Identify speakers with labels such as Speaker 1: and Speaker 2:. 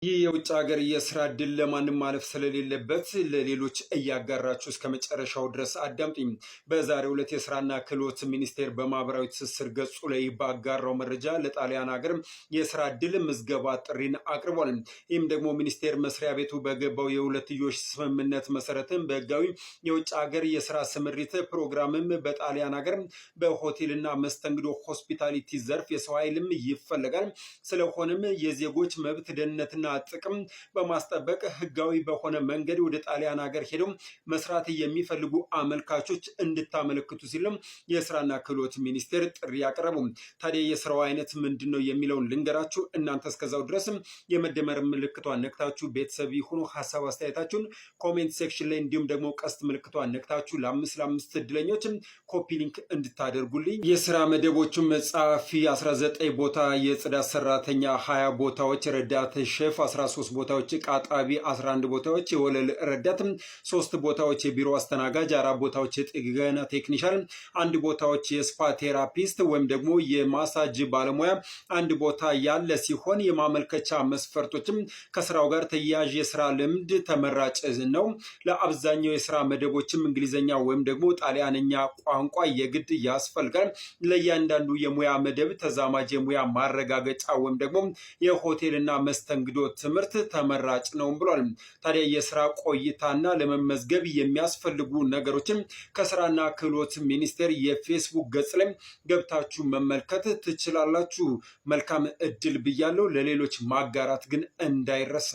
Speaker 1: ይህ የውጭ ሀገር የስራ እድል ለማንም ማለፍ ስለሌለበት ለሌሎች እያጋራችሁ እስከ መጨረሻው ድረስ አዳምጡኝ። በዛሬው ዕለት የስራና ክህሎት ሚኒስቴር በማህበራዊ ትስስር ገጹ ላይ ባጋራው መረጃ ለጣሊያን ሀገር የስራ እድል ምዝገባ ጥሪን አቅርቧል። ይህም ደግሞ ሚኒስቴር መስሪያ ቤቱ በገባው የሁለትዮሽ ስምምነት መሰረትም በህጋዊ የውጭ ሀገር የስራ ስምሪት ፕሮግራምም በጣሊያን ሀገር በሆቴልና መስተንግዶ ሆስፒታሊቲ ዘርፍ የሰው ኃይልም ይፈለጋል። ስለሆነም የዜጎች መብት ደህንነትና ጥቅም በማስጠበቅ ህጋዊ በሆነ መንገድ ወደ ጣሊያን ሀገር ሄደው መስራት የሚፈልጉ አመልካቾች እንድታመለክቱ ሲልም የስራና ክህሎት ሚኒስቴር ጥሪ ያቀረቡ። ታዲያ የስራው አይነት ምንድነው የሚለውን ልንገራችሁ። እናንተ እስከዛው ድረስም የመደመር ምልክቷን ነክታችሁ ቤተሰብ ይሁኑ። ሐሳብ አስተያየታችሁን ኮሜንት ሴክሽን ላይ እንዲሁም ደግሞ ቀስት ምልክቷን ነክታችሁ ለአምስት እድለኞች ኮፒ ሊንክ እንድታደርጉልኝ። የስራ መደቦቹም ጸሐፊ 19 ቦታ፣ የጽዳት ሰራተኛ 20 ቦታዎች፣ ረዳት ሼፍ 13 ቦታዎች፣ ቃጣቢ 11 ቦታዎች፣ የወለል ረዳት 3 ቦታዎች፣ የቢሮ አስተናጋጅ 4 ቦታዎች፣ የጥገና ቴክኒሻን 1 ቦታዎች፣ የስፓ ቴራፒስት ወይም ደግሞ የማሳጅ ባለሙያ 1 ቦታ ያለ ሲሆን የማመልከቻ መስፈርቶችም ከስራው ጋር ተያያዥ የስራ ልምድ ተመራጭ ነው። ለአብዛኛው የስራ መደቦችም እንግሊዘኛ ወይም ደግሞ ጣሊያንኛ ቋንቋ የግድ ያስፈልጋል። ለእያንዳንዱ የሙያ መደብ ተዛማጅ የሙያ ማረጋገጫ ወይም ደግሞ የሆቴልና መስተንግዶ ትምህርት ተመራጭ ነው ብሏል። ታዲያ የስራ ቆይታና ለመመዝገብ የሚያስፈልጉ ነገሮችን ከስራና ክህሎት ሚኒስቴር የፌስቡክ ገጽ ላይ ገብታችሁ መመልከት ትችላላችሁ። መልካም እድል ብያለሁ። ለሌሎች ማጋራት ግን እንዳይረሳ።